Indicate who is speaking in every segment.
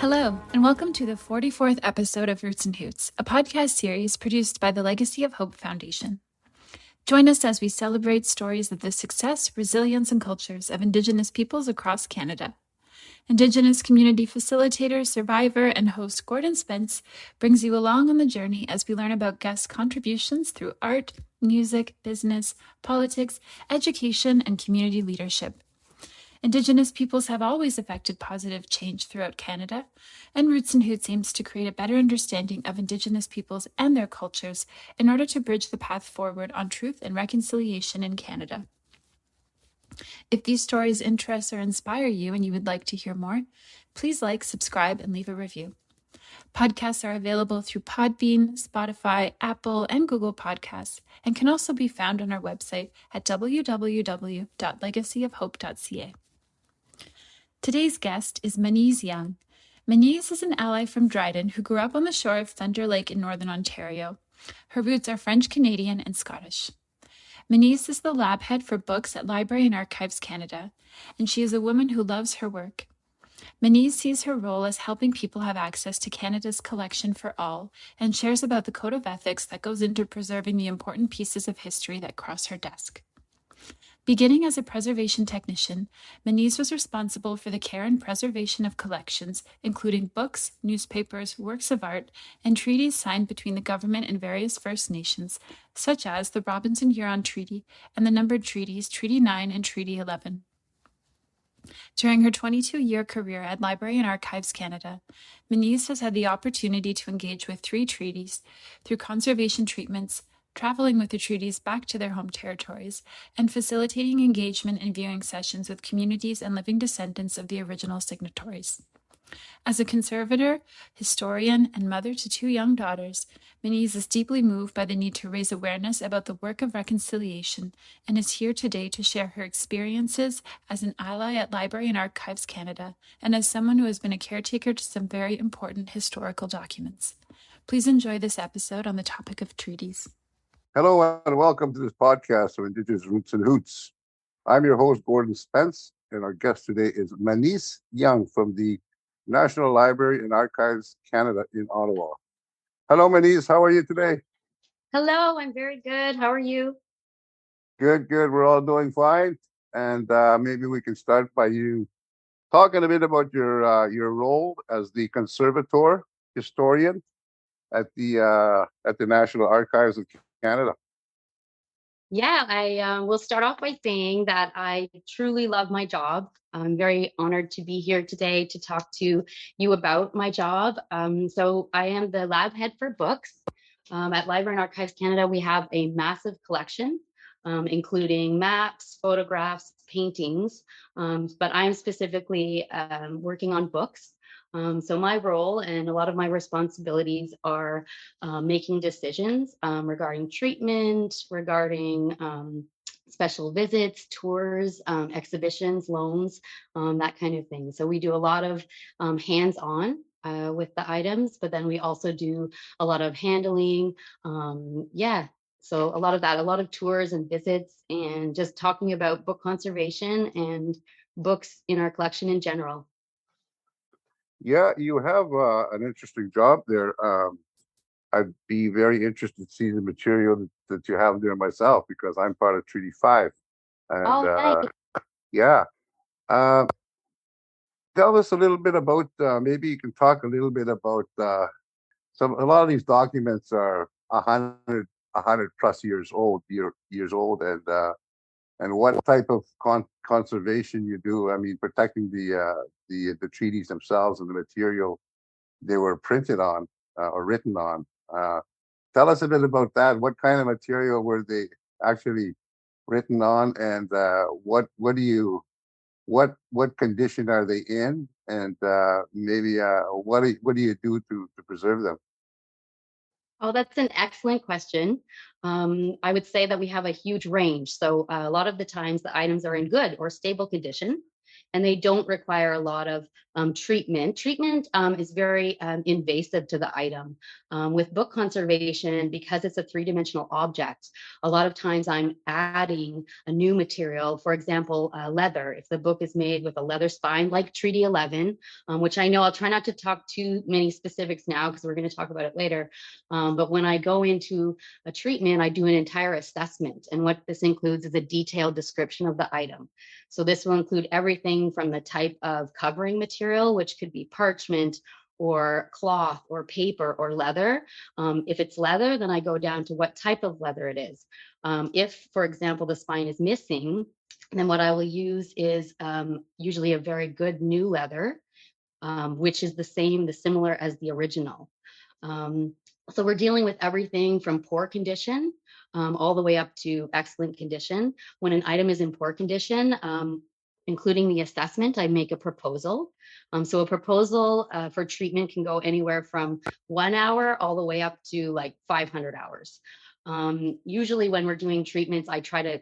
Speaker 1: Hello, and welcome to the 44th episode of Roots and Hoots, a podcast series produced by the Legacy of Hope Foundation. Join us as we celebrate stories of the success, resilience, and cultures of Indigenous peoples across Canada. Indigenous community facilitator, survivor, and host Gordon Spence brings you along on the journey as we learn about guests' contributions through art, music, business, politics, education, and community leadership. Indigenous peoples have always affected positive change throughout Canada, and Roots and Hoots aims to create a better understanding of Indigenous peoples and their cultures in order to bridge the path forward on truth and reconciliation in Canada. If these stories interest or inspire you and you would like to hear more, please like, subscribe, and leave a review. Podcasts are available through Podbean, Spotify, Apple, and Google Podcasts, and can also be found on our website at www.legacyofhope.ca. Today's guest is Manise Young. Manise is an ally from Dryden who grew up on the shore of Thunder Lake in Northern Ontario. Her roots are French-Canadian and Scottish. Manise is the lab head for books at Library and Archives Canada, and she is a woman who loves her work. Manise sees her role as helping people have access to Canada's collection for all and shares about the code of ethics that goes into preserving the important pieces of history that cross her desk. Beginning as a preservation technician, Manise was responsible for the care and preservation of collections, including books, newspapers, works of art, and treaties signed between the government and various First Nations, such as the Robinson-Huron Treaty and the numbered treaties Treaty 9 and Treaty 11. During her 22-year career at Library and Archives Canada, Manise has had the opportunity to engage with 3 treaties through conservation treatments, traveling with the treaties back to their home territories, and facilitating engagement and viewing sessions with communities and living descendants of the original signatories. As a conservator, historian, and mother to 2 young daughters, Manise is deeply moved by the need to raise awareness about the work of reconciliation and is here today to share her experiences as an ally at Library and Archives Canada and as someone who has been a caretaker to some very important historical documents. Please enjoy this episode on the topic of treaties.
Speaker 2: Hello and welcome to this podcast of Indigenous Roots and Hoots. I'm your host, Gordon Spence, and our guest today is Manise Young from the National Library and Archives Canada in Ottawa. Hello, Manise. How are you today?
Speaker 3: Hello, I'm very good. How are you?
Speaker 2: Good. We're all doing fine. And maybe we can start by you talking a bit about your role as the conservator historian at the National Archives of Canada.
Speaker 3: Yeah, I will start off by saying that I truly love my job. I'm very honored to be here today to talk to you about my job. So I am the lab head for books. At Library and Archives Canada, we have a massive collection, including maps, photographs, paintings, but I'm specifically working on books. So my role and a lot of my responsibilities are making decisions regarding treatment, regarding special visits, tours, exhibitions, loans, that kind of thing. So we do a lot of hands-on with the items, but then we also do a lot of handling. So a lot of that, a lot of tours and visits and just talking about book conservation and books in our collection in general.
Speaker 2: Yeah, you have an interesting job there. I'd be very interested to see the material that you have there myself because I'm part of Treaty 5. And
Speaker 3: Nice.
Speaker 2: yeah, tell us a little bit about, maybe you can talk a little bit about a lot of these documents are 100 plus years old, and what type of conservation you do. I mean, protecting the treaties themselves and the material they were printed on or written on. Tell us a bit about that. What kind of material were they actually written on, and what condition are they in, and maybe what do you do to preserve them?
Speaker 3: Oh, that's an excellent question. I would say that we have a huge range. So a lot of the times the items are in good or stable condition. and they don't require a lot of treatment. Treatment is very invasive to the item. With book conservation, because it's a three-dimensional object, a lot of times I'm adding a new material, for example, leather. If the book is made with a leather spine like Treaty 11, which I know I'll try not to talk too many specifics now because we're going to talk about it later. But when I go into a treatment, I do an entire assessment. And what this includes is a detailed description of the item. So this will include everything from the type of covering material, which could be parchment or cloth or paper or leather. If it's leather, then I go down to what type of leather it is. If, for example, the spine is missing, then what I will use is usually a very good new leather, which is the similar as the original. So we're dealing with everything from poor condition all the way up to excellent condition. When an item is in poor condition, including the assessment, I make a proposal. So a proposal for treatment can go anywhere from 1 hour all the way up to like 500 hours. Usually when we're doing treatments, I try to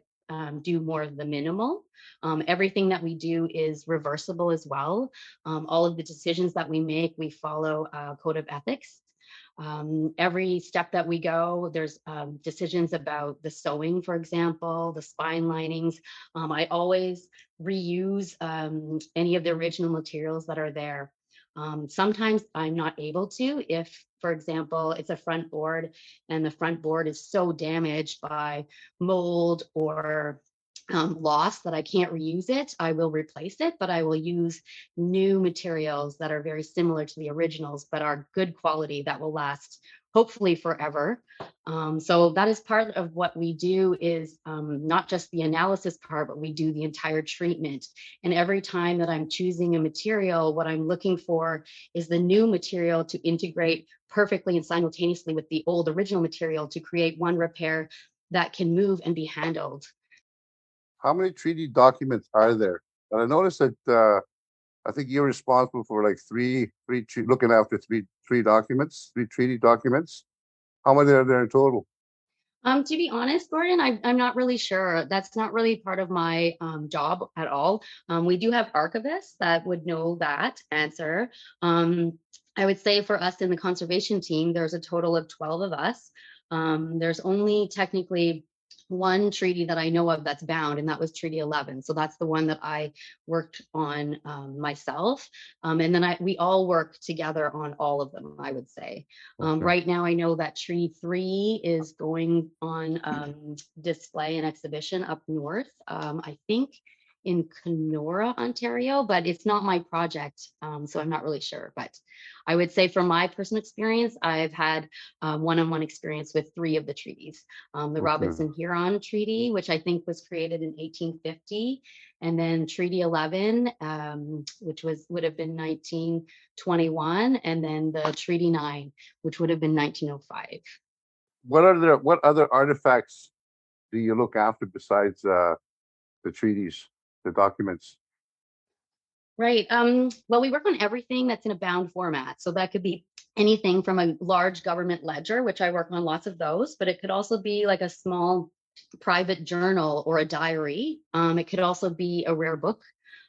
Speaker 3: do more of the minimal. Everything that we do is reversible as well. All of the decisions that we make, we follow a code of ethics. Every step that we go, there's decisions about the sewing, for example, the spine linings. I always reuse any of the original materials that are there. Sometimes I'm not able to if, for example, it's a front board and the front board is so damaged by mold or loss that I can't reuse it. I will replace it, but I will use new materials that are very similar to the originals, but are good quality that will last hopefully forever. So that is part of what we do is not just the analysis part, but we do the entire treatment. And every time that I'm choosing a material, what I'm looking for is the new material to integrate perfectly and simultaneously with the old original material to create one repair that can move and be handled.
Speaker 2: How many treaty documents are there? And I noticed that I think you're responsible for like looking after three documents, three treaty documents. How many are there in total?
Speaker 3: To be honest, Gordon, I'm not really sure. That's not really part of my job at all. We do have archivists that would know that answer. I would say for us in the conservation team, there's a total of 12 of us. There's only technically one treaty that I know of that's bound, and that was Treaty 11. So that's the one that I worked on myself. And then we all work together on all of them, I would say.
Speaker 2: Okay.
Speaker 3: Right now, I know that Treaty 3 is going on display and exhibition up north, I think in Kenora, Ontario, but it's not my project, so I'm not really sure. But I would say from my personal experience, I've had one-on-one experience with 3 of the treaties. The
Speaker 2: Okay.
Speaker 3: Robinson-Huron Treaty, which I think was created in 1850, and then Treaty 11, which would have been 1921, and then the Treaty 9, which would have been 1905.
Speaker 2: What other artifacts do you look after besides the treaties, the documents?
Speaker 3: Right. Well, we work on everything that's in a bound format. So that could be anything from a large government ledger, which I work on lots of those, but it could also be like a small private journal or a diary. It could also be a rare book.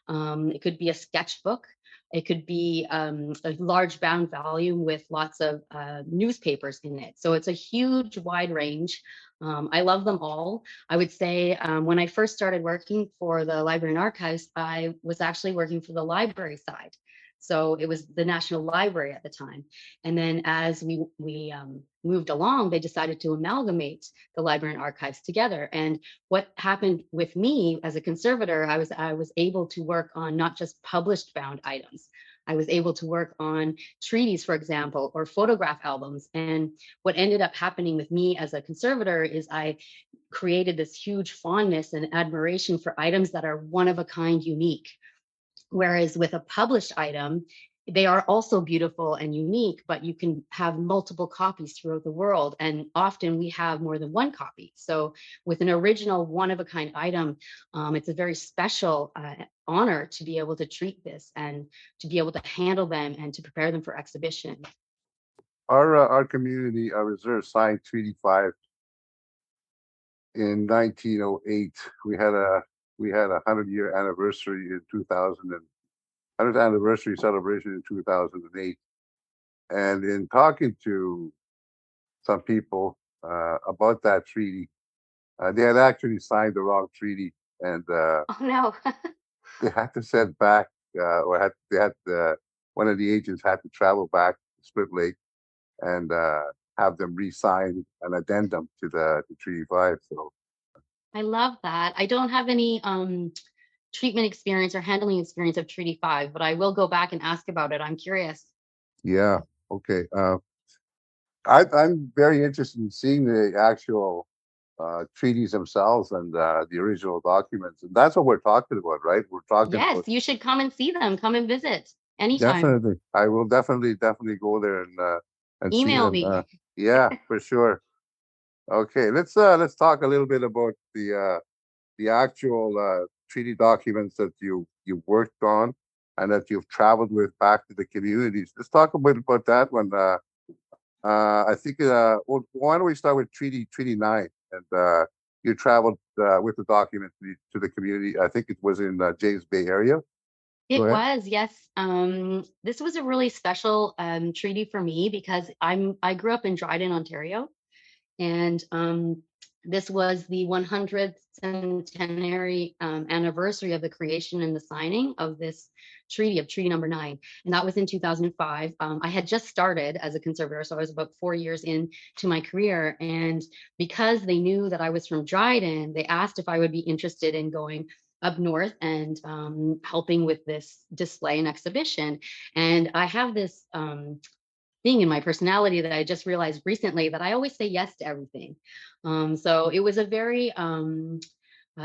Speaker 3: It could be a sketchbook. It could be a large bound volume with lots of newspapers in it. So it's a huge wide range. I love them all. I would say when I first started working for the Library and Archives, I was actually working for the library side. So it was the National Library at the time. And then as we moved along, they decided to amalgamate the Library and Archives together. And what happened with me as a conservator, I was able to work on not just published bound items. I was able to work on treaties, for example, or photograph albums. And what ended up happening with me as a conservator is I created this huge fondness and admiration for items that are one of a kind, unique. Whereas with a published item, they are also beautiful and unique, but you can have multiple copies throughout the world. And often we have more than one copy. So with an original one of a kind item, it's a very special honor to be able to treat this and to be able to handle them and to prepare them for exhibition.
Speaker 2: Our community, our reserve signed Treaty 5 in 1908. We had a we had a 100-year anniversary in 2000 and 100th anniversary celebration in 2008. And in talking to some people about that treaty, they had actually signed the wrong treaty, and
Speaker 3: Oh no.
Speaker 2: they had to send back, or they had one of the agents had to travel back to Split Lake and have them re-sign an addendum to the Treaty 5. So
Speaker 3: I love that. I don't have any treatment experience or handling experience of Treaty 5, but I will go back and ask about it. I'm curious.
Speaker 2: yeah, okay. I'm very interested in seeing the actual treaties themselves and the original documents, and that's what we're talking about, right? We're talking
Speaker 3: Yes,
Speaker 2: about.
Speaker 3: you should come and see them. Come and visit anytime.
Speaker 2: Definitely, I will definitely go there and see
Speaker 3: Email
Speaker 2: them.
Speaker 3: me.
Speaker 2: Yeah, for sure. Okay, let's talk a little bit about the actual treaty documents that you worked on and that you've traveled with back to the communities. Let's talk a bit about that one. I think well, why don't we start with Treaty 9, and you traveled with the document to the community. I think it was in James Bay area. Go
Speaker 3: It
Speaker 2: ahead.
Speaker 3: was, yes. This was a really special treaty for me because I grew up in Dryden, Ontario, and this was the 100th centenary anniversary of the creation and the signing of this treaty, of Treaty Number 9, and that was in 2005. I had just started as a conservator, so I was about 4 years into my career, and because they knew that I was from Dryden, they asked if I would be interested in going up north and helping with this display and exhibition. And I have this thing in my personality that I just realized recently that I always say yes to everything. So it was a very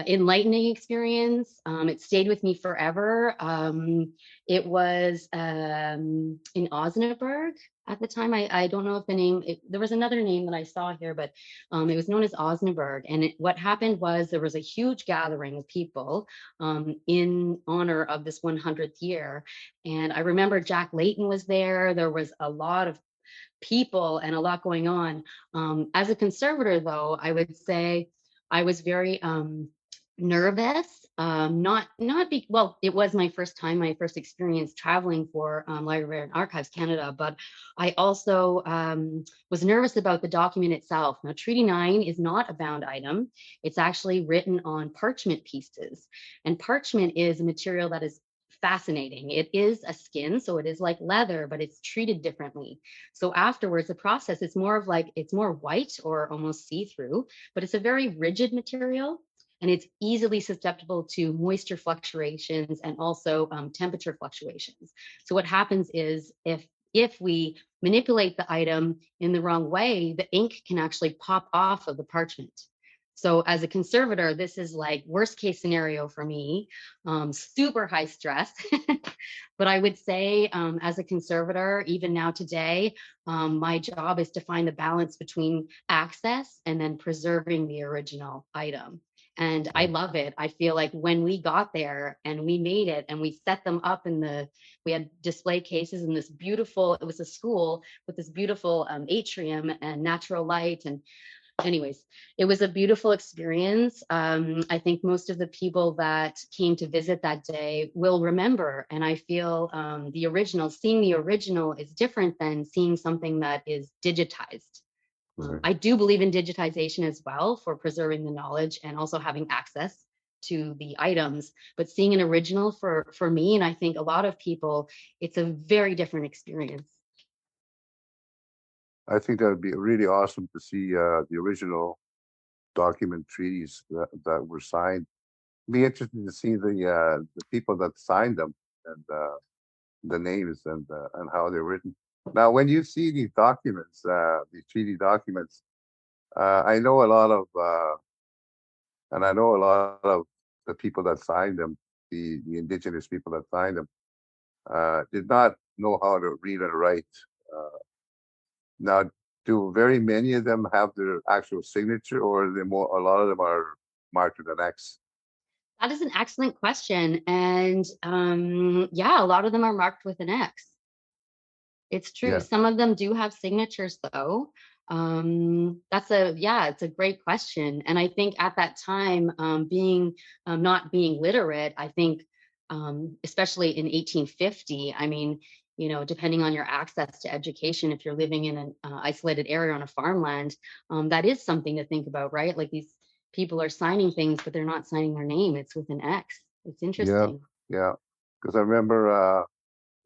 Speaker 3: enlightening experience. It stayed with me forever. It was in Osnaburg at the time. I don't know if the name, there was another name that I saw here, but it was known as Osnaburg. And what happened was there was a huge gathering of people in honor of this 100th year. And I remember Jack Layton was there. There was a lot of people and a lot going on. As a conservator, though, I would say I was very nervous. Well, it was my first time, my first experience traveling for Library and Archives Canada, but I also was nervous about the document itself. Now, Treaty 9 is not a bound item. It's actually written on parchment pieces, and parchment is a material that is fascinating. It is a skin, so it is like leather, but it's treated differently. So afterwards, the process is more of like, it's more white or almost see-through, but it's a very rigid material, and it's easily susceptible to moisture fluctuations and also temperature fluctuations. So what happens is if we manipulate the item in the wrong way, the ink can actually pop off of the parchment. So as a conservator, this is like worst case scenario for me, super high stress. But I would say as a conservator, even now today, my job is to find the balance between access and then preserving the original item. And I love it. I feel like when we got there and we made it and we set them up we had display cases in this beautiful, it was a school with this beautiful atrium and natural light. And anyways, it was a beautiful experience. I think most of the people that came to visit that day will remember. And I feel seeing the original is different than seeing something that is digitized.
Speaker 2: Right.
Speaker 3: I do believe in digitization as well for preserving the knowledge and also having access to the items. But seeing an original for me, and I think a lot of people, it's a very different experience.
Speaker 2: I think that would be really awesome to see the original document treaties that were signed. Be interested to see the people that signed them and the names and how they're written. Now, when you see these documents, these treaty documents, I know a lot of and I know a lot of the people that signed them, the indigenous people that signed them, did not know how to read and write. Uh, Now, do very many of them have their actual signature, or are they more? A lot of them are marked with an X.
Speaker 3: That is an excellent question. And yeah, a lot of them are marked with an X. It's true.
Speaker 2: Yeah,
Speaker 3: Some of them do have signatures, though. It's a great question. And I think at that time, being not being literate, I think, especially in 1850, I mean, depending on your access to education, if you're living in an isolated area on a farmland, that is something to think about, right? Like these people are signing things, but they're not signing their name. It's with an X. It's
Speaker 2: Yeah,
Speaker 3: interesting.
Speaker 2: yeah. Because I remember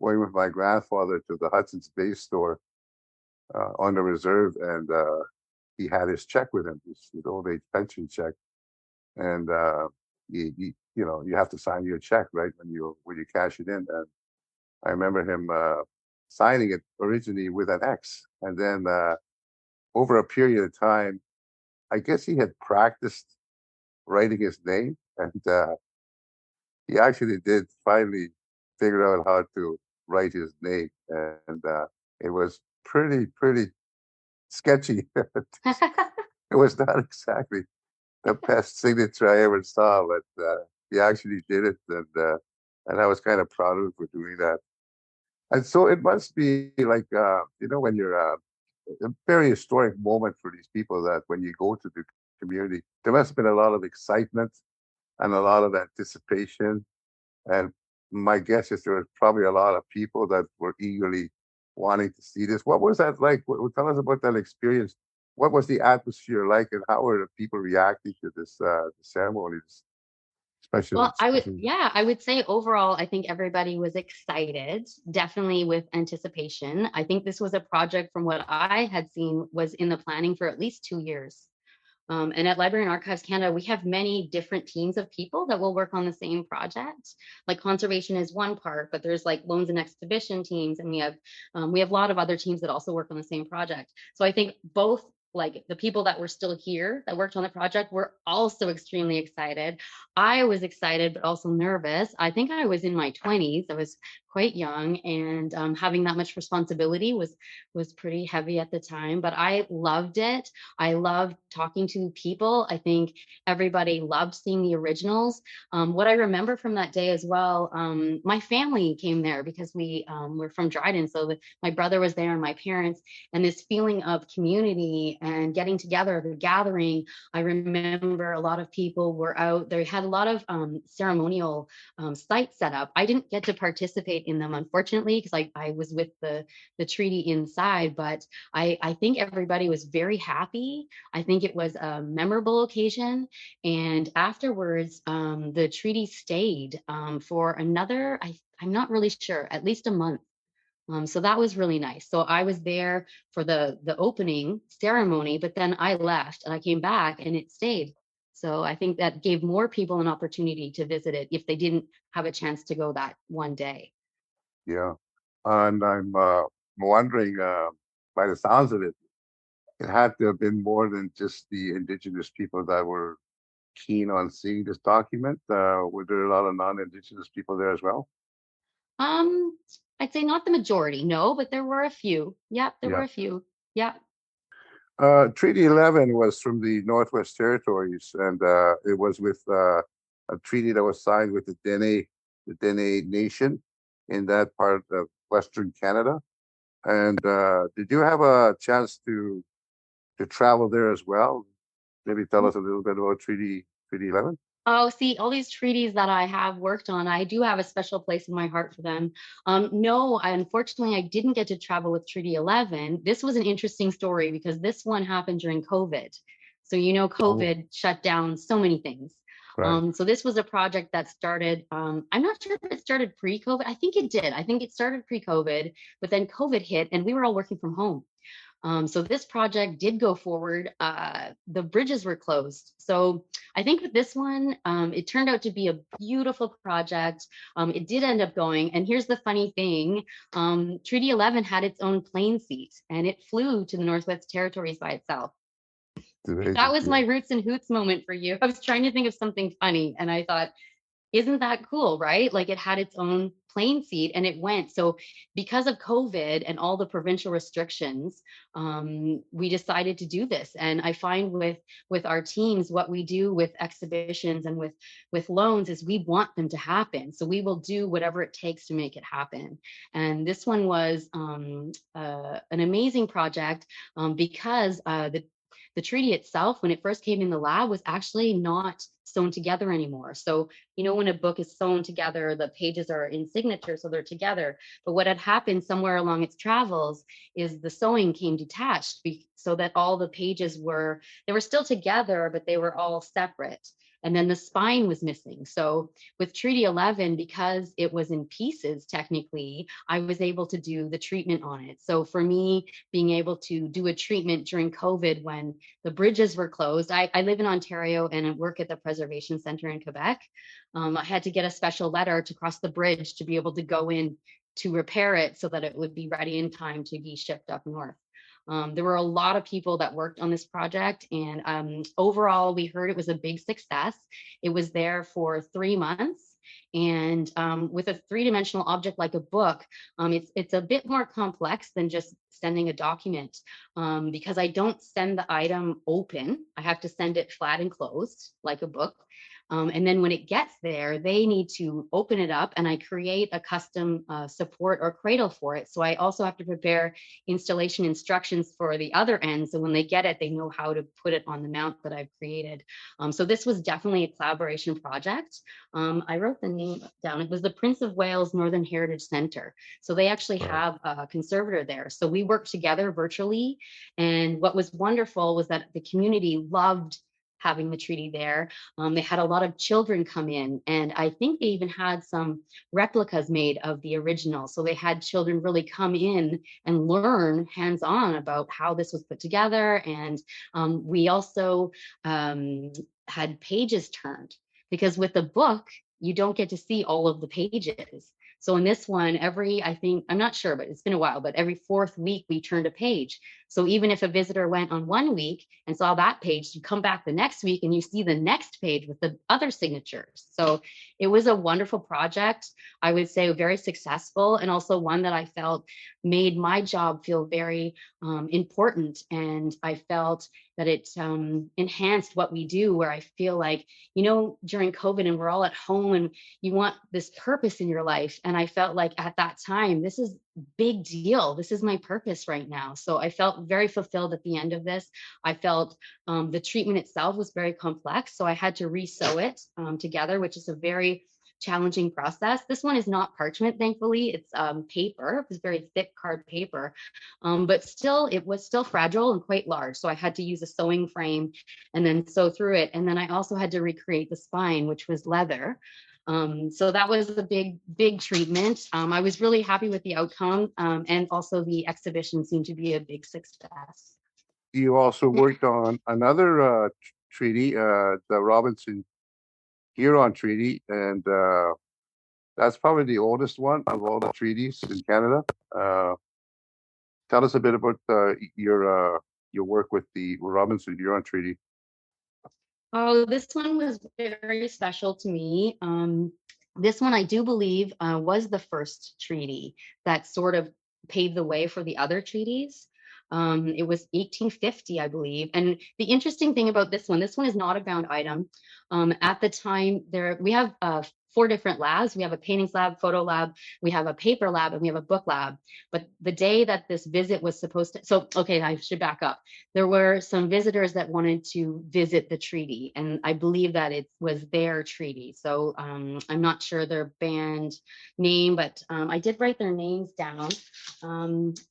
Speaker 2: going with my grandfather to the Hudson's Bay store on the reserve, and he had his check with him, his old age pension check, and you have to sign your check right when you cash it in. And I remember him signing it originally with an X, and then over a period of time, I guess he had practiced writing his name, and he actually did finally figure out how to write his name, and it was pretty sketchy. It was not exactly the best signature I ever saw, but he actually did it, and I was kind of proud of him for doing that. And so it must be like when you're a very historic moment for these people, that when you go to the community, there must have been a lot of excitement and a lot of anticipation. And my guess is there was probably a lot of people that were eagerly wanting to see this. What was that like? Tell us about that experience. What was the atmosphere like, and how were the people reacting to this ceremony, this special,
Speaker 3: Well,
Speaker 2: special?
Speaker 3: I would say overall, I think everybody was excited, definitely with anticipation. I think this was a project from what I had seen was in the planning for at least 2 years. And at Library and Archives Canada, we have many different teams of people that will work on the same project. Like conservation is one part, but there's like loans and exhibition teams, and we have a lot of other teams that also work on the same project. So I think both like the people that were still here that worked on the project were also extremely excited. I was excited, but also nervous. I think I was in my 20s. I was quite young, and having that much responsibility was pretty heavy at the time. But I loved it. I loved talking to people. I think everybody loved seeing the originals. What I remember from that day as well, my family came there because we were from Dryden. So my brother was there and my parents, and this feeling of community and getting together, the gathering. I remember a lot of people were out. They had a lot of ceremonial sites set up. I didn't get to participate in them, unfortunately, because I was with the treaty inside, but I think everybody was very happy. I think it was a memorable occasion. And afterwards, the treaty stayed for another, I'm not really sure, at least a month. So that was really nice. So I was there for the opening ceremony, but then I left and I came back and it stayed. So I think that gave more people an opportunity to visit it if they didn't have a chance to go that one day.
Speaker 2: Yeah, and I'm wondering, by the sounds of it, it had to have been more than just the indigenous people that were keen on seeing this document. Were there a lot of non-indigenous people there as well?
Speaker 3: Um, I'd say not the majority, no, but there were a few. Yep, there were
Speaker 2: Yeah.
Speaker 3: a few. Yep.
Speaker 2: Treaty 11 was from the Northwest Territories, and it was with a treaty that was signed with the Dene Nation in that part of Western Canada. And did you have a chance to travel there as well? Maybe tell us a little bit about Treaty 11.
Speaker 3: Oh, see, all these treaties that I have worked on, I do have a special place in my heart for them. No, unfortunately, I didn't get to travel with Treaty 11. This was an interesting story because this one happened during COVID. So,
Speaker 2: Oh,
Speaker 3: COVID shut down so many things.
Speaker 2: right.
Speaker 3: So this was a project that started, I'm not sure if it started pre-COVID. I think it did. I think it started pre-COVID, but then COVID hit and we were all working from home. So this project did go forward. The bridges were closed. So I think with this one, it turned out to be a beautiful project. It did end up going. And here's the funny thing. Treaty 11 had its own plane seat and it flew to the Northwest Territories by itself. That
Speaker 2: Amazing.
Speaker 3: was
Speaker 2: Yeah.
Speaker 3: my Roots and Hoots moment for you. I was trying to think of something funny and I thought, isn't that cool, right? Like it had its own plane seat, and it went. So because of COVID and all the provincial restrictions, we decided to do this. And I find with our teams, what we do with exhibitions and with loans is we want them to happen. So we will do whatever it takes to make it happen. And this one was an amazing project because the treaty itself, when it first came in the lab, was actually not sewn together anymore. So, you know, when a book is sewn together, the pages are in signature, so they're together. But what had happened somewhere along its travels is the sewing came detached so that all the pages they were still together, but they were all separate. And then the spine was missing. So with Treaty 11, because it was in pieces, technically, I was able to do the treatment on it. So for me, being able to do a treatment during COVID when the bridges were closed, I live in Ontario and I work at the Preservation Center in Quebec. I had to get a special letter to cross the bridge to be able to go in to repair it so that it would be ready in time to be shipped up north. There were a lot of people that worked on this project, and overall, we heard it was a big success. It was there for 3 months, and with a three-dimensional object like a book, it's a bit more complex than just sending a document because I don't send the item open. I have to send it flat and closed like a book. And then when it gets there, they need to open it up, and I create a custom support or cradle for it. So I also have to prepare installation instructions for the other end. So when they get it, they know how to put it on the mount that I've created. So this was definitely a collaboration project. I wrote the name down. It was the Prince of Wales Northern Heritage Center. So they actually have a conservator there. So we worked together virtually. And what was wonderful was that the community loved having the treaty there. They had a lot of children come in, and I think they even had some replicas made of the original. So they had children really come in and learn hands-on about how this was put together. And we also had pages turned, because with the book, you don't get to see all of the pages. So in this one, I'm not sure, but it's been a while, but every 4th week we turned a page. So even if a visitor went on 1 week and saw that page, you come back the next week and you see the next page with the other signatures. So it was a wonderful project. I would say very successful, and also one that I felt made my job feel very important. And I felt that it enhanced what we do, where I feel like, you know, during COVID and we're all at home and you want this purpose in your life. And I felt like at that time, this is big deal. This is my purpose right now. So I felt very fulfilled at the end of this. I felt the treatment itself was very complex. So I had to re-sew it together, which is a very challenging process. This one is not parchment, thankfully. It's paper. It's very thick card paper, but still, it was still fragile and quite large. So I had to use a sewing frame and then sew through it. And then I also had to recreate the spine, which was leather. So that was a big treatment. I was really happy with the outcome, and also the exhibition seemed to be a big success.
Speaker 2: You also worked on another treaty, the Robinson-Huron Treaty, and that's probably the oldest one of all the treaties in Canada. Tell us a bit about your work with the Robinson-Huron Treaty.
Speaker 3: Oh, this one was very special to me. This one, I do believe, was the first treaty that sort of paved the way for the other treaties. It was 1850, I believe. And the interesting thing about this one is not a bound item. At the time, we have 4 different labs. We have a paintings lab, photo lab, we have a paper lab, and we have a book lab. But the day that this visit was supposed to, okay, I should back up. There were some visitors that wanted to visit the treaty, and I believe that it was their treaty. So I'm not sure their band name, but I did write their names down.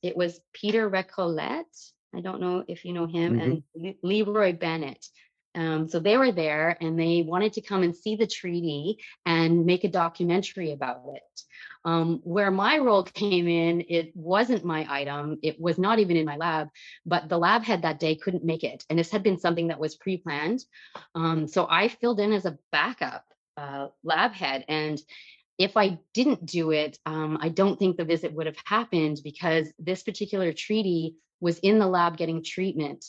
Speaker 3: It was Peter Recollet. I don't know if you know him, and Leroy Bennett. So they were there, and they wanted to come and see the treaty and make a documentary about it. Where my role came in, it wasn't my item. It was not even in my lab, but the lab head that day couldn't make it. And this had been something that was pre-planned. So I filled in as a backup lab head, and if I didn't do it, I don't think the visit would have happened, because this particular treaty was in the lab getting treatment.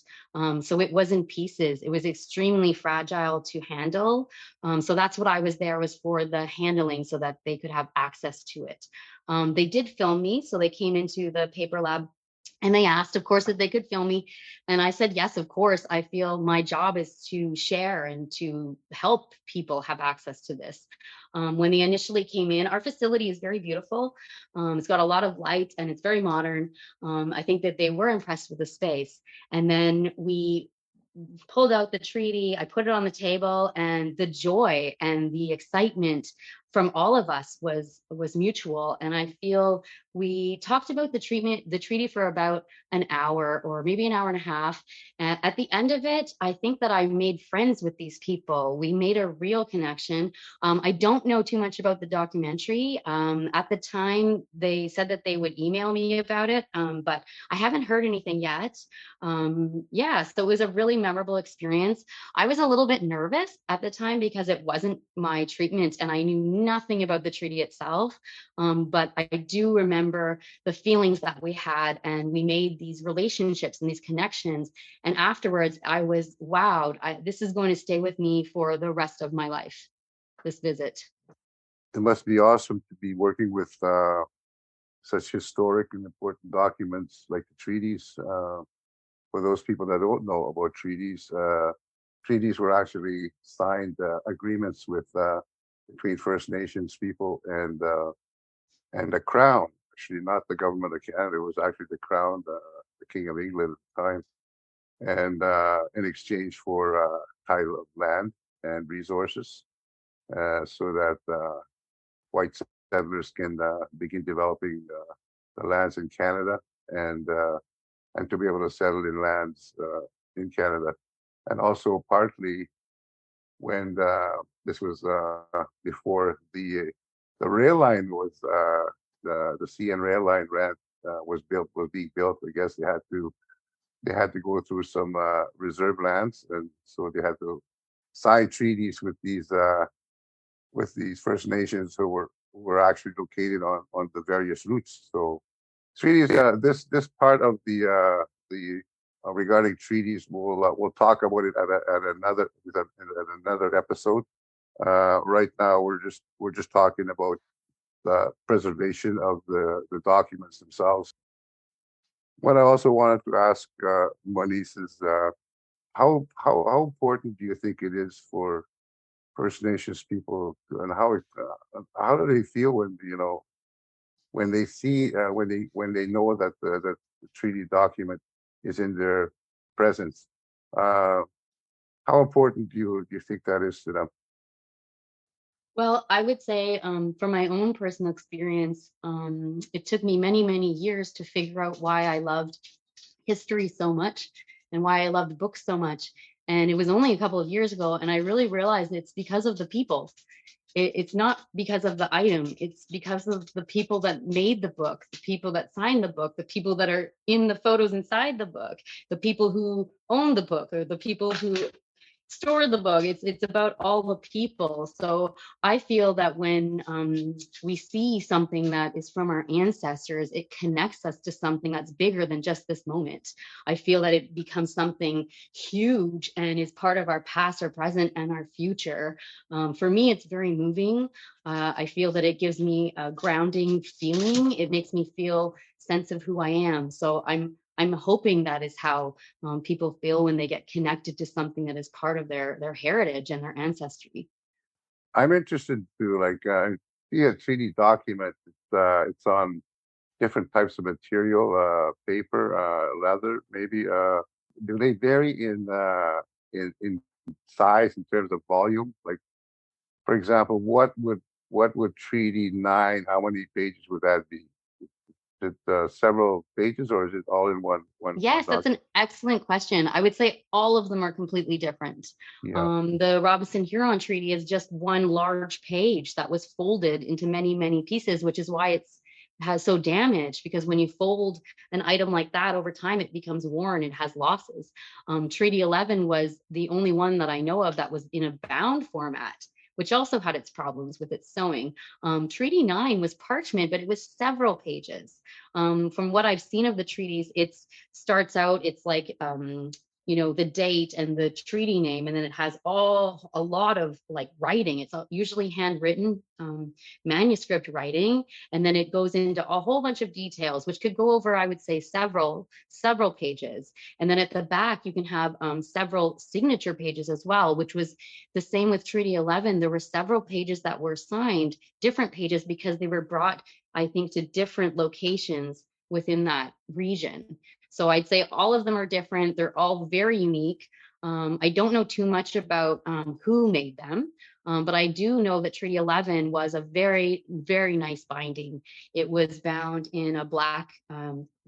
Speaker 3: So it was in pieces. It was extremely fragile to handle. So that's what I was there, was for the handling, so that they could have access to it. They did film me. So they came into the paper lab and they asked, of course, if they could film me. And I said, yes, of course. I feel my job is to share and to help people have access to this. When they initially came in, our facility is very beautiful. It's got a lot of light and it's very modern. I think that they were impressed with the space. And then we pulled out the treaty, I put it on the table, and the joy and the excitement from all of us was mutual. And I feel we talked about the treaty for about an hour, or maybe an hour and a half. And at the end of it, I think that I made friends with these people. We made a real connection. I don't know too much about the documentary. At the time, they said that they would email me about it, but I haven't heard anything yet. Yeah, so it was a really memorable experience. I was a little bit nervous at the time because it wasn't my treatment and I knew nothing about the treaty itself. But I do remember the feelings that we had, and we made these relationships and these connections. And afterwards, I was wowed. This is going to stay with me for the rest of my life, this visit.
Speaker 2: It must be awesome to be working with such historic and important documents like the treaties. For those people that don't know about treaties, treaties were actually signed agreements with between First Nations people and the Crown. Actually, not the government of Canada. It was actually the Crown, the King of England at the time, and in exchange for title of land and resources, so that white settlers can begin developing the lands in Canada, and to be able to settle in lands in Canada. And also partly when this was before the rail line was the CN rail line was being built. I guess they had to go through some reserve lands, and so they had to sign treaties with these First Nations who were actually located on the various routes. So treaties, this part of the regarding treaties, we'll talk about it at another episode. Right now, we're just talking about the preservation of the documents themselves. What I also wanted to ask Manise is how important do you think it is for First Nations people, and how do they feel when when they see when they know that the treaty document is in their presence? Uh, how important do you think that is to them?
Speaker 3: Well, I would say, from my own personal experience, it took me many, many years to figure out why I loved history so much and why I loved books so much. And it was only a couple of years ago, and I really realized it's because of the people. It's not because of the item, it's because of the people that made the book, the people that signed the book, the people that are in the photos inside the book, the people who own the book, or the people who store the book. It's about all the people. So I feel that when we see something that is from our ancestors, it connects us to something that's bigger than just this moment. I feel that it becomes something huge and is part of our past, our present, and our future. For me, it's very moving. I feel that it gives me a grounding feeling. It makes me feel sense of who I am. So I'm hoping that is how people feel when they get connected to something that is part of their heritage and their ancestry.
Speaker 2: I'm interested to see a treaty document. It's on different types of material, paper, leather, maybe. Do they vary in size in terms of volume? Like, for example, what would Treaty 9? How many pages would that be? Is it several pages, or is it all in one
Speaker 3: Yes, that's
Speaker 2: document?
Speaker 3: an excellent question. I would say all of them are completely different.
Speaker 2: Yeah.
Speaker 3: The Robinson-Huron Treaty is just one large page that was folded into many, many pieces, which is why it's has so damaged, because when you fold an item like that over time, it becomes worn, it has losses. Treaty 11 was the only one that I know of that was in a bound format, which also had its problems with its sewing. Treaty 9 was parchment, but it was several pages. From what I've seen of the treaties, it starts out, it's like, the date and the treaty name, and then it has a lot of like writing. It's usually handwritten manuscript writing, and then it goes into a whole bunch of details, which could go over, I would say, several pages. And then at the back, you can have several signature pages as well, which was the same with Treaty 11. There were several pages that were signed, different pages, because they were brought, I think, to different locations within that region. So I'd say all of them are different. They're all very unique. I don't know too much about who made them, but I do know that Treaty 11 was a very, very nice binding. It was bound in a black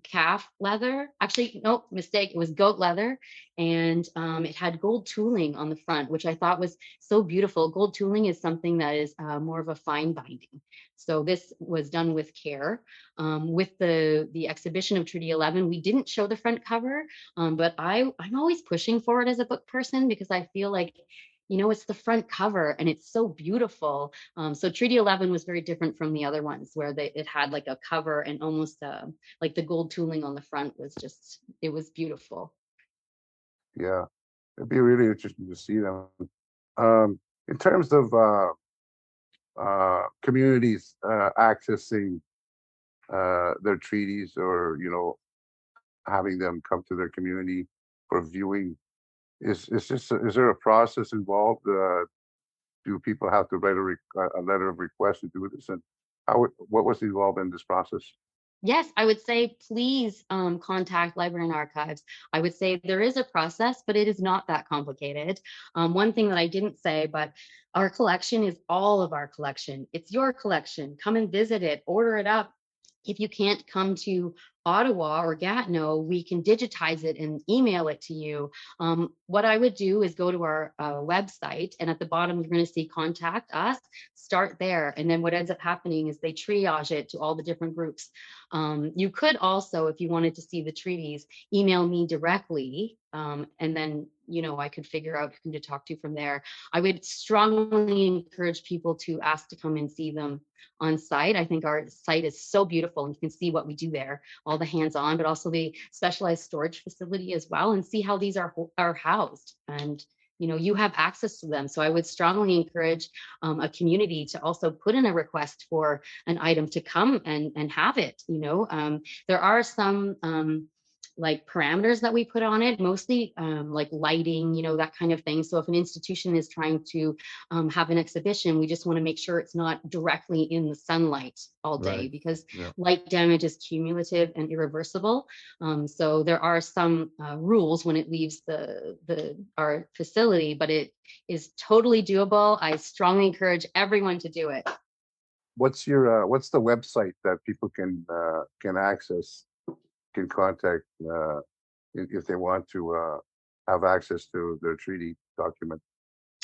Speaker 3: calf leather. Actually, no, mistake. It was goat leather. And it had gold tooling on the front, which I thought was so beautiful. Gold tooling is something that is more of a fine binding. So this was done with care. With the exhibition of Treaty 11, we didn't show the front cover, but I'm always pushing for it as a book person, because I feel like, it's the front cover and it's so beautiful. So Treaty 11 was very different from the other ones, where it had like a cover and almost like the gold tooling on the front it was beautiful.
Speaker 2: Yeah, it'd be really interesting to see them. In terms of communities accessing their treaties, or having them come to their community for viewing, is there a process involved? Do people have to write a letter of request to do this, and what was involved in this process?
Speaker 3: Yes, I would say please contact Library and Archives. I would say there is a process, but it is not that complicated. One thing that I didn't say, but our collection is all of our collection. It's your collection. Come and visit it, order it up. If you can't come to Ottawa or Gatineau, we can digitize it and email it to you. What I would do is go to our website, and at the bottom, you're going to see contact us. Start there. And then what ends up happening is they triage it to all the different groups. You could also, if you wanted to see the treaties, email me directly, and then I could figure out who to talk to from there. I would strongly encourage people to ask to come and see them on site. I think our site is so beautiful, and you can see what we do there, all the hands-on, but also the specialized storage facility as well, and see how these are housed. And you have access to them. So I would strongly encourage a community to also put in a request for an item to come and have it. There are some like parameters that we put on it, mostly like lighting, that kind of thing. So if an institution is trying to have an exhibition, we just want to make sure it's not directly in the sunlight all day,
Speaker 2: Right.
Speaker 3: because
Speaker 2: Yeah.
Speaker 3: light damage is cumulative and irreversible. So there are some rules when it leaves our facility, but it is totally doable. I strongly encourage everyone to do it.
Speaker 2: What's the website that people can access, can contact if they want to have access to their treaty document?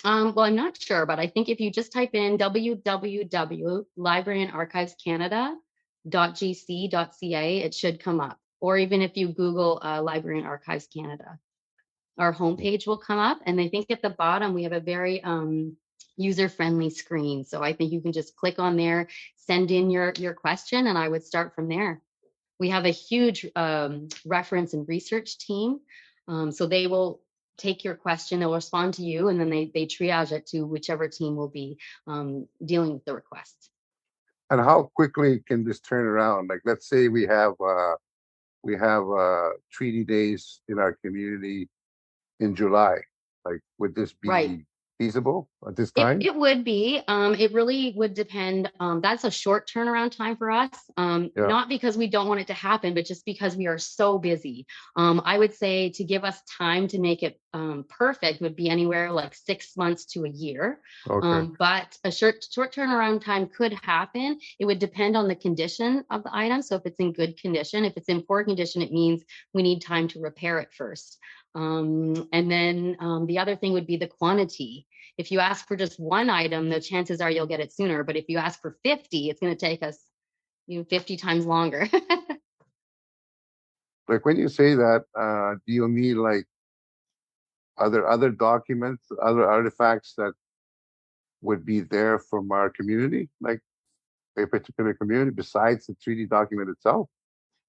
Speaker 3: Well, I'm not sure, but I think if you just type in www.libraryandarchivescanada.gc.ca, it should come up. Or even if you Google Library and Archives Canada, our homepage will come up. And I think at the bottom, we have a very user-friendly screen. So I think you can just click on there, send in your question, and I would start from there. We have a huge reference and research team. So they will take your question, they'll respond to you, and then they triage it to whichever team will be dealing with the request.
Speaker 2: And how quickly can this turn around? Like, let's say we have treaty days in our community in July. Like, would this
Speaker 3: Right.
Speaker 2: be feasible at this time?
Speaker 3: It would be. It really would depend. That's a short turnaround time for us.
Speaker 2: Yeah.
Speaker 3: Not because we don't want it to happen, but just because we are so busy. I would say to give us time to make it perfect would be anywhere like 6 months to a year.
Speaker 2: Okay.
Speaker 3: But a short turnaround time could happen. It would depend on the condition of the item. So if it's in good condition, if it's in poor condition, it means we need time to repair it first. And then the other thing would be the quantity. If you ask for just one item, the chances are you'll get it sooner. But if you ask for 50, it's going to take us 50 times longer.
Speaker 2: Like, when you say that, do you mean like other documents, other artifacts that would be there from our community, like a particular community, besides the treaty document itself?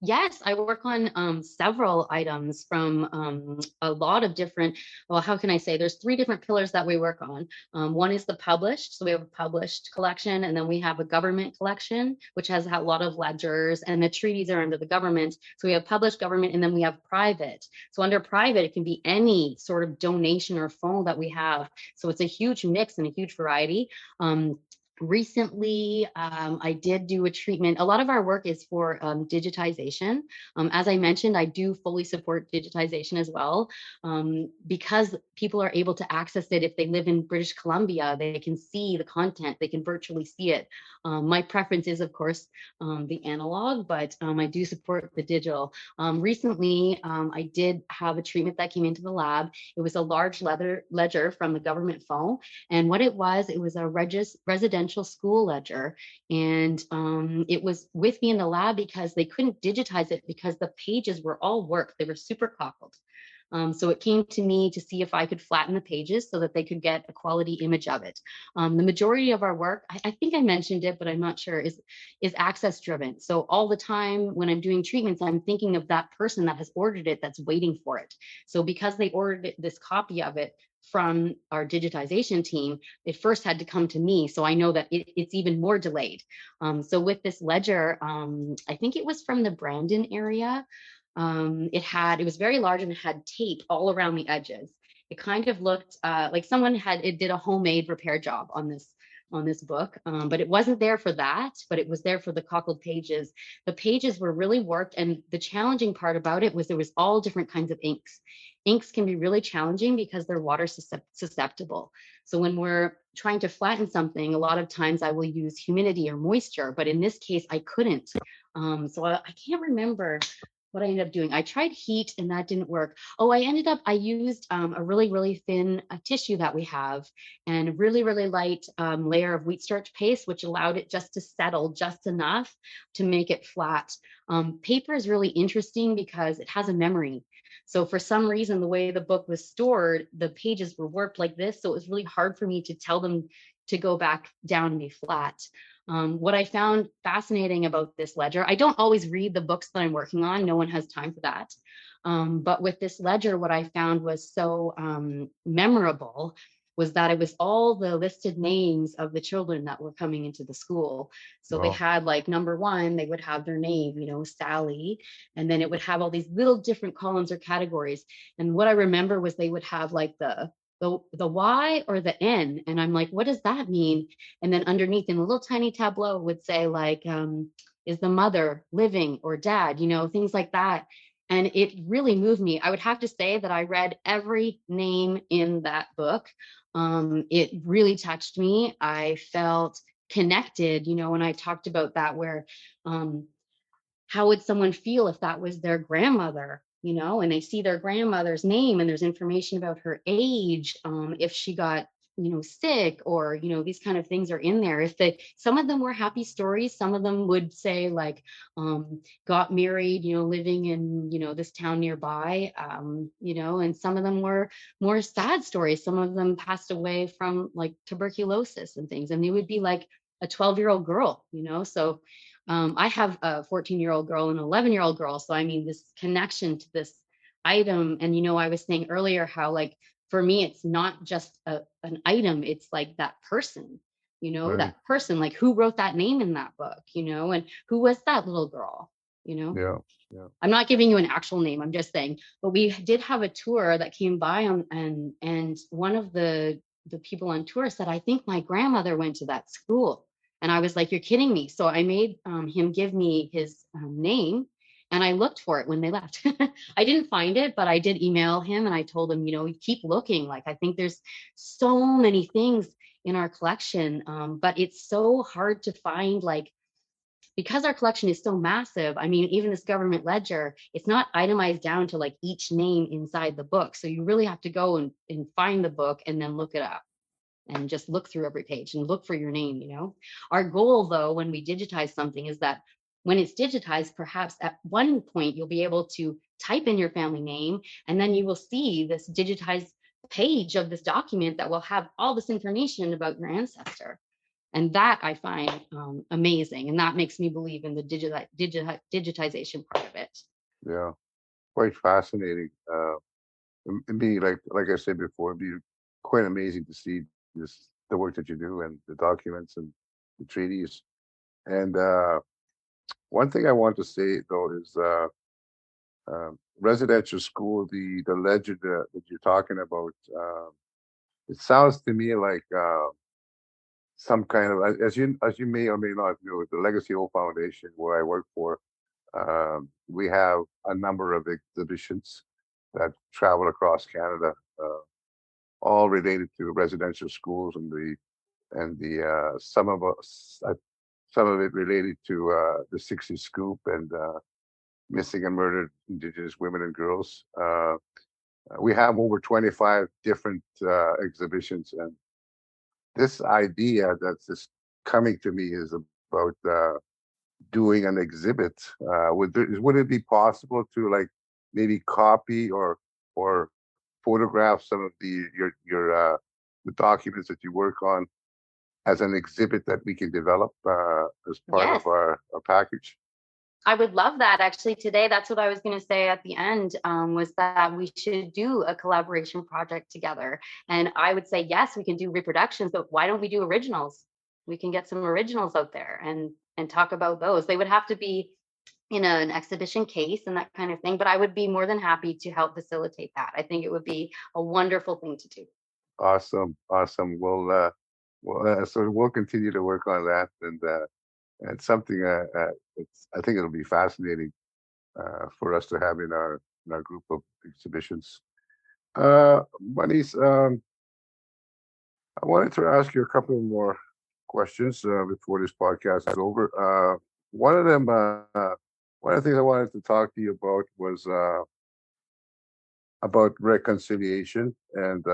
Speaker 3: Yes, I work on several items from a lot of different, well, how can I say? There's three different pillars that we work on. One is the published, so we have a published collection, and then we have a government collection, which has a lot of ledgers, and the treaties are under the government. So we have published, government, and then we have private. So under private, it can be any sort of donation or funnel that we have. So it's a huge mix and a huge variety. Recently, I did do a treatment. A lot of our work is for digitization. As I mentioned, I do fully support digitization as well, because people are able to access it. If they live in British Columbia, they can see the content, they can virtually see it. My preference is, of course, the analog, but I do support the digital. Recently, I did have a treatment that came into the lab. It was a large ledger from the government phone. And what it was a residential school ledger. And it was with me in the lab because they couldn't digitize it because the pages were all worked. They were super cockled. So it came to me to see if I could flatten the pages so that they could get a quality image of it. The majority of our work, I think I mentioned it, but I'm not sure, is access driven. So all the time when I'm doing treatments, I'm thinking of that person that has ordered it, that's waiting for it. So because they ordered this copy of it from our digitization team, it first had to come to me. So I know that it's even more delayed. So with this ledger, I think it was from the Brandon area. It was very large and it had tape all around the edges. It kind of looked like someone did a homemade repair job on this book, but it wasn't there for that, but it was there for the cockled pages. The pages were really worked, and the challenging part about it was there was all different kinds of inks. Inks can be really challenging because they're water susceptible. So when we're trying to flatten something, a lot of times I will use humidity or moisture, but in this case I couldn't. So I can't remember what I ended up doing. I tried heat and that didn't work. Oh, I used a really, really thin tissue that we have and a really, really light layer of wheat starch paste, which allowed it just to settle just enough to make it flat. Paper is really interesting because it has a memory. So for some reason, the way the book was stored, the pages were warped like this. So it was really hard for me to tell them to go back down and be flat. What I found fascinating about this ledger, I don't always read the books that I'm working on. No one has time for that. But with this ledger, what I found was so memorable was that it was all the listed names of the children that were coming into the school. So they had like number one, they would have their name, Sally, and then it would have all these little different columns or categories. And what I remember was they would have like the Y or the N. And I'm like, what does that mean? And then underneath in a little tiny tableau would say like, is the mother living or dad, things like that. And it really moved me. I would have to say that I read every name in that book. It really touched me. I felt connected, when I talked about that, where how would someone feel if that was their grandmother, and they see their grandmother's name and there's information about her age, if she got, sick, or, these kind of things are in there. Some of them were happy stories. Some of them would say like, got married, living in, this town nearby, and some of them were more sad stories. Some of them passed away from like tuberculosis and things. And they would be like a 12-year-old girl, so I have a 14-year-old girl and an 11-year-old girl. So, I mean, this connection to this item. And, I was saying earlier how, like, for me, it's not just an item. It's like that person,
Speaker 2: Right.
Speaker 3: that person, like who wrote that name in that book, and who was that little girl,
Speaker 2: Yeah. Yeah.
Speaker 3: I'm not giving you an actual name. I'm just saying, but we did have a tour that came by and one of the people on tour said, I think my grandmother went to that school. And I was like, you're kidding me. So I made him give me his name, and I looked for it when they left. I didn't find it, but I did email him and I told him, keep looking. Like, I think there's so many things in our collection, but it's so hard to find, like, because our collection is so massive. I mean, even this government ledger, it's not itemized down to like each name inside the book. So you really have to go and find the book and then look it up and just look through every page and look for your name. Our goal, though, when we digitize something, is that when it's digitized, perhaps at one point you'll be able to type in your family name, and then you will see this digitized page of this document that will have all this information about your ancestor. And that I find amazing. And that makes me believe in the digitization part of it.
Speaker 2: Yeah, quite fascinating. It'd be like I said before, it'd be quite amazing to see the work that you do and the documents and the treaties. And one thing I want to say though is residential school, the legend that you're talking about. It sounds to me like some kind of, as you may or may not know, the Legacy Old Foundation, where I work for, we have a number of exhibitions that travel across Canada, all related to residential schools and some of it related to the 60s scoop and missing and murdered Indigenous women and girls. We have over 25 different exhibitions, and this idea that's just coming to me is about doing an exhibit. Would it be possible to like maybe copy or photograph some of your the documents that you work on as an exhibit that we can develop as part
Speaker 3: Yes.
Speaker 2: of our package?
Speaker 3: I would love that. Actually, today, that's what I was going to say at the end, was that we should do a collaboration project together. And I would say, yes, we can do reproductions, but why don't we do originals? We can get some originals out there and talk about those. They would have to be in an exhibition case and that kind of thing, but I would be more than happy to help facilitate that. I think it would be a wonderful thing to do.
Speaker 2: Awesome, awesome. So we'll continue to work on that, and it's something I think it'll be fascinating for us to have in our group of exhibitions. Manise, I wanted to ask you a couple more questions before this podcast is over. One of them, one of the things I wanted to talk to you about reconciliation and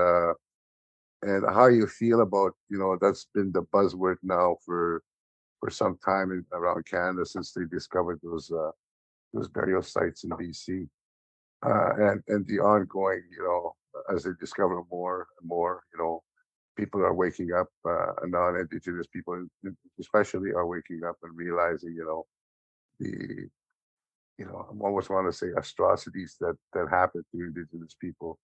Speaker 2: how you feel about, that's been the buzzword now for some time around Canada since they discovered those burial sites in BC, and the ongoing, as they discover more and more, people are waking up, non-Indigenous people especially are waking up and realizing, the, I almost want to say atrocities that happen to Indigenous people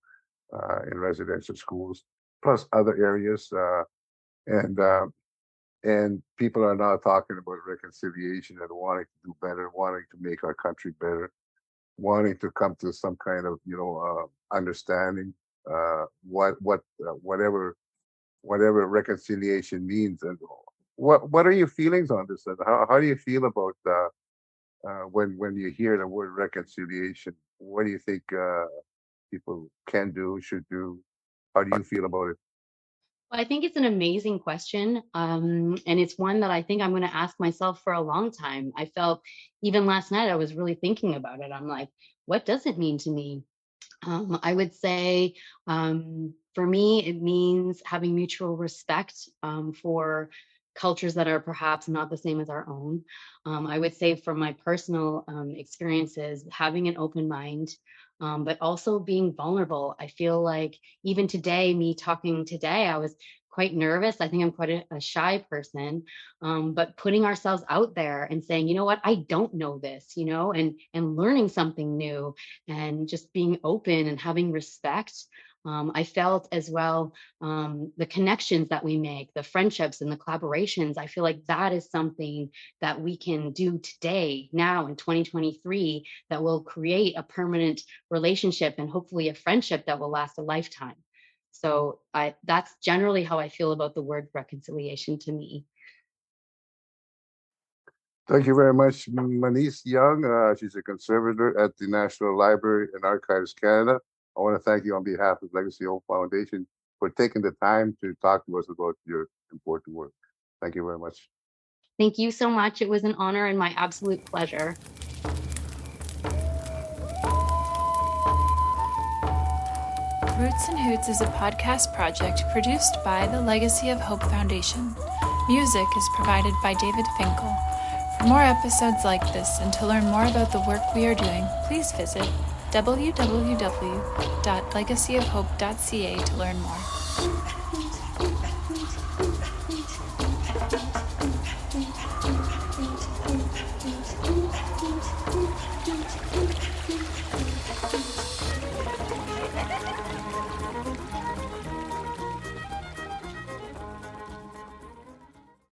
Speaker 2: in residential schools, plus other areas, and and people are now talking about reconciliation and wanting to do better, wanting to make our country better, wanting to come to some kind of understanding, whatever reconciliation means. And what are your feelings on this? And how do you feel about when you hear the word reconciliation? What do you think people can do, should do? How do you feel about it?
Speaker 3: Well, I think it's an amazing question. And it's one that I think I'm going to ask myself for a long time. I felt even last night, I was really thinking about it. I'm like, what does it mean to me? I would say for me, it means having mutual respect for cultures that are perhaps not the same as our own. I would say from my personal experiences, having an open mind, but also being vulnerable. I feel like even today, me talking today, I was quite nervous. I think I'm quite a shy person, but putting ourselves out there and saying, you know what, I don't know this, and learning something new and just being open and having respect. I felt as well the connections that we make, the friendships and the collaborations. I feel like that is something that we can do today, now in 2023, that will create a permanent relationship and hopefully a friendship that will last a lifetime. So that's generally how I feel about the word reconciliation to me.
Speaker 2: Thank you very much, Manise Young. She's a conservator at the National Library and Archives Canada. I want to thank you on behalf of Legacy Home Foundation for taking the time to talk to us about your important work. Thank you very much.
Speaker 3: Thank you so much. It was an honor and my absolute pleasure.
Speaker 1: Roots and Hoots is a podcast project produced by the Legacy of Hope Foundation. Music is provided by David Finkel. For more episodes like this and to learn more about the work we are doing, please visit www.legacyofhope.ca to learn more.